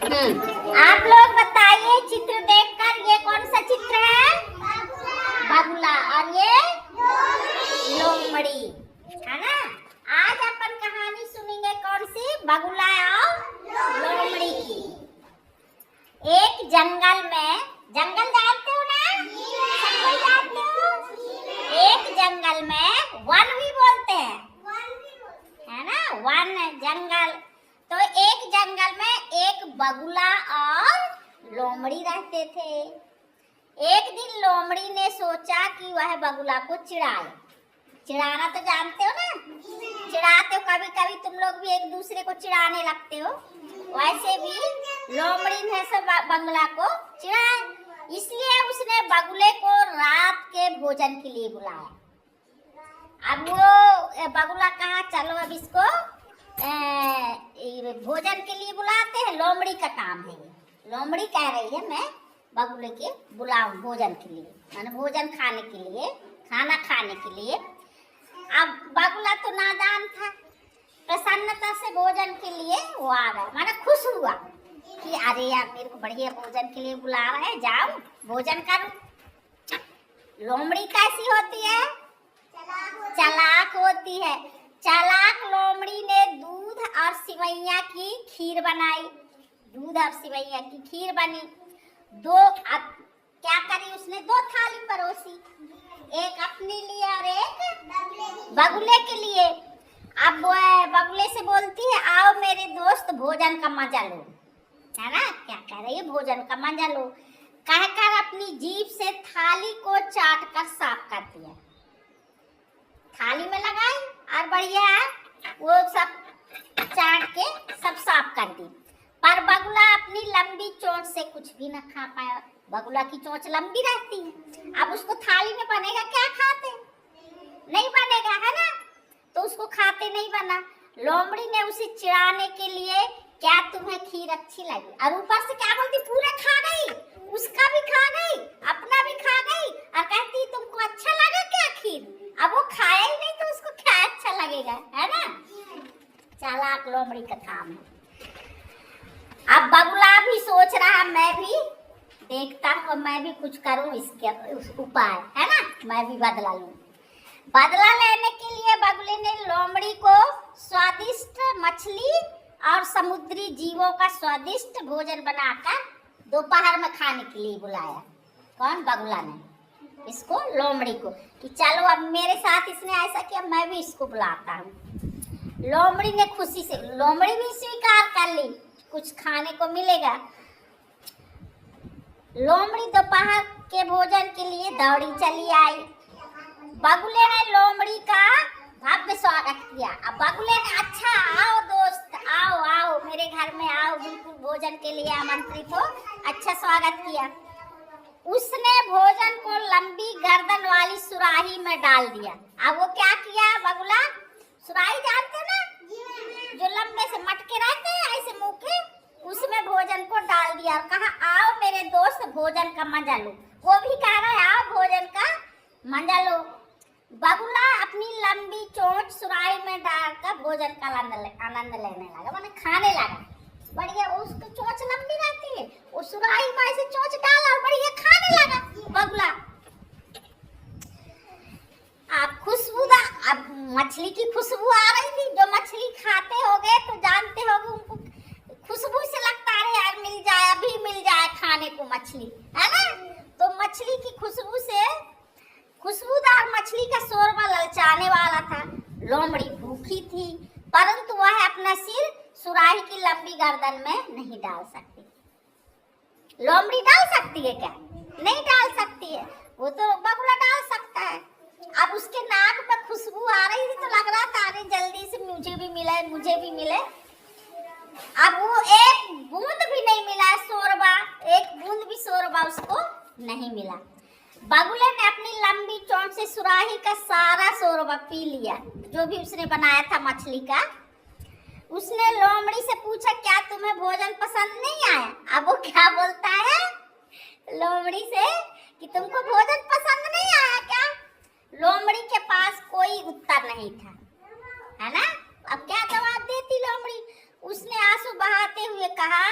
आप लोग बताइए चित्र देखकर ये कौन सा चित्र है? बगुला। और ये लोमड़ी है ना। आज अपन कहानी सुनेंगे कौन सी? बगुला और लोमड़ी की। एक जंगल में, जंगल जानते हो ना? सब कोई जानते हो? एक जंगल में वन भी बोलते हैं, है ना, वन जंगल। तो एक जंगल में एक बगुला और लोमड़ी रहते थे। एक दिन लोमड़ी ने सोचा कि वह बगुला को चिढ़ाए। चिढ़ाना तो जानते हो ना, चिढ़ाते हो, कभी कभी तुम लोग भी एक दूसरे को चिढ़ाने लगते हो। वैसे भी लोमड़ी ने सब बगुला को चिढ़ाए, इसलिए उसने बगुले को रात के भोजन के लिए बुलाया। अब वो बगुला कहा चलो अब इसको भोजन के लिए बुलाते हैं। लोमड़ी का काम है ये। लोमड़ी कह रही है मैं बगुले के बुलाऊं भोजन के लिए, माने भोजन खाने के लिए, खाना खाने के लिए। अब बगुला तो नादान था, प्रसन्नता से भोजन के लिए वो आ रहा है, माने खुश हुआ कि अरे यार मेरे को बढ़िया भोजन के लिए बुला रहा है, जाऊं भोजन करूं। लोमड़ी कैसी होती है? चालाक होती है। चालाक लोमड़ी ने दूध और सिवैया की खीर बनाई। दूध और सिवैया की खीर बनी। अब क्या करी उसने? 2 थाली परोसी, एक अपने लिए और एक बगुले के लिए। अब बगुले से बोलती है आओ मेरे दोस्त भोजन का मजा लो, है ना। क्या कह रही है? भोजन का मजा लो कहकर अपनी जीभ से थाली को चाट कर साफ कर दिया। थाली में लगाई और बढ़िया वो सब चाट के सब साफ कर दी। पर बगुला अपनी लंबी चोंच से कुछ भी न खा पाया। बगुला की चोंच लंबी रहती है, अब उसको थाली में बनेगा क्या? खाते नहीं बनेगा, है ना। तो उसको खाते नहीं बना। लोमड़ी ने उसे चिढ़ाने के लिए क्या तुम्हें खीर अच्छी लगी, और ऊपर से क्या बोलती, पूरा खा गई, उसका भी खा गई, अपना भी खा गई, और कहती तुमको अच्छा लगा क्या खीर? अब वो खाया ही नहीं तो उसको क्या अच्छा लगेगा, है ना। चालाक लोमड़ी का काम है। अब बगुला भी सोच रहा मैं भी देखता हूँ, मैं भी कुछ करूँ इसके उपाय, है ना, मैं भी बदला लूँ। बदला लेने के लिए बगुले ने लोमड़ी को स्वादिष्ट मछली और समुद्री जीवों का स्वादिष्ट भोजन बनाकर दोपहर में खाने के लिए बुलाया। कौन? बगुला ने इसको, लोमड़ी को, कि चलो अब मेरे साथ इसने ऐसा किया, मैं भी इसको बुलाता हूँ। लोमड़ी ने खुशी से, लोमड़ी भी स्वीकार कर ली, कुछ खाने को मिलेगा। लोमड़ी दोपहर के भोजन के लिए दौड़ी चली आई। बगुले ने लोमड़ी का भव्य स्वागत किया। अब बगुले ने अच्छा आओ दोस्त, आओ आओ मेरे घर में आओ, बिल्कुल भोजन के लिए आमंत्रित हो, अच्छा स्वागत किया। उसने भोजन को लंबी गर्दन वाली सुराही में डाल दिया। अब वो क्या किया बगुला? सुराही जानते ना, जो लंबे से मटके रहते हैं ऐसे मुंह के, उसमें भोजन को डाल दिया और कहा आओ मेरे दोस्त भोजन का मजा लो। वो भी कह रहा है आओ भोजन का मजा लो। बगुला अपनी लंबी चोंच सुराही में डालकर भोजन का आनंद लेने लगा, माने खाने लगा। बढ़िया, उसकी चोंच लंबी रहती है, वो सुराही में ऐसे चोंच डाला और बढ़िया खाने लगा बगुला। अब खुशबूदार, अब मछली की खुशबू आ रही थी। जो मछली खाते होगे तो जानते होगे, उनको खुशबू से लगता है यार मिल जाए, अभी मिल जाए खाने को मछली, है ना। तो मछली की खुशबू से, खुशबूदार मछली का शोरबा ललचाने वाला था। लोमड़ी भूखी थी, परंतु वह अपना सिर सुराही की लंबी गर्दन में नहीं डाल सकती। लोमड़ी डाल सकती है क्या? नहीं डाल सकती है, वो तो बगुला डाल सकता है। अब उसके नाक में खुशबू आ रही थी तो लग रहा था अरे जल्दी से मुझे भी मिले, मुझे भी मिले। अब वो एक बूंद भी नहीं मिला शोरबा, एक बूंद भी शोरबा उसको नहीं मिला। बगुले ने अपनी लंबी चोंच से सुराही का सारा शोरबा पी लिया, जो भी उसने बनाया था मछली का। उसने लोमड़ी से पूछा क्या तुम्हें भोजन पसंद नहीं आया? अब वो क्या बोलता है लोमड़ी से कि तुमको भोजन पसंद नहीं आया क्या? लोमड़ी के पास कोई उत्तर नहीं था, है ना। अब क्या जवाब देती लोमड़ी? उसने आंसू बहाते हुए कहा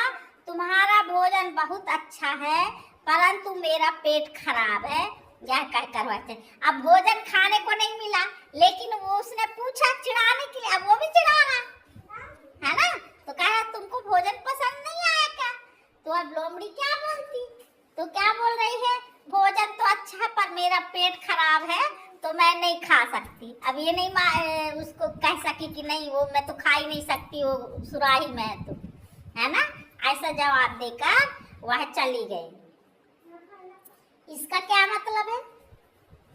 भोजन बहुत अच्छा है, परंतु मेरा पेट खराब है, यह कह करवाते। अब भोजन खाने को नहीं मिला, लेकिन वो उसने पूछा चिढ़ाने के लिए, अब वो भी चिढ़ा रहा है ना। तो कहा तुमको भोजन पसंद नहीं आया क्या? तो अब लोमड़ी क्या बोलती, तो क्या बोल रही है, भोजन तो अच्छा है पर मेरा पेट खराब है तो मैं नहीं खा सकती। अब ये नहीं उसको कह सकी कि नहीं वो मैं तो खा ही नहीं सकती, वो सुराही में है तो, है ना। ऐसा जवाब देकर वह चली गई। इसका क्या मतलब है?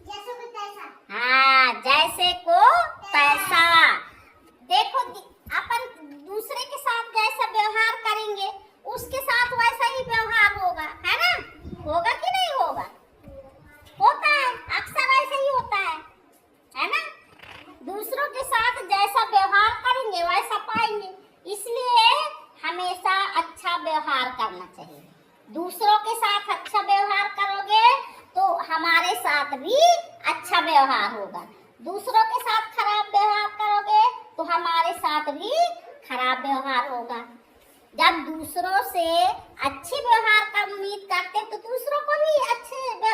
जैसे को तैसा। हाँ, जैसे को तैसा। देखो अपन दूसरे के साथ जैसा व्यवहार करेंगे उसके साथ वैसा ही व्यवहार होगा, है ना। होगा कि नहीं होगा? होता है, अक्सर ऐसा ही होता है ना। दूसरों के साथ जैसा व्यवहार करेंगे वैसा पाएंगे, इसलिए हमेशा अच्छा व्यवहार करना चाहिए। दूसरों के साथ अच्छा व्यवहार करोगे तो हमारे साथ भी अच्छा व्यवहार होगा। दूसरों के साथ खराब व्यवहार करोगे तो हमारे साथ भी खराब व्यवहार होगा। जब दूसरों से अच्छे व्यवहार का उम्मीद करते तो दूसरों को भी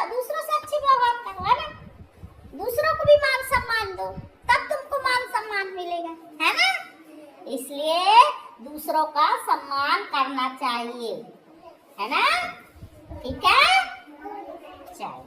दूसरों से अच्छे व्यवहार करो, है ना। दूसरों को भी मान सम्मान दो, तब तुमको मान सम्मान मिलेगा, है ना। इसलिए दूसरों का सम्मान करना चाहिए, है ना। ठीक है, चलो।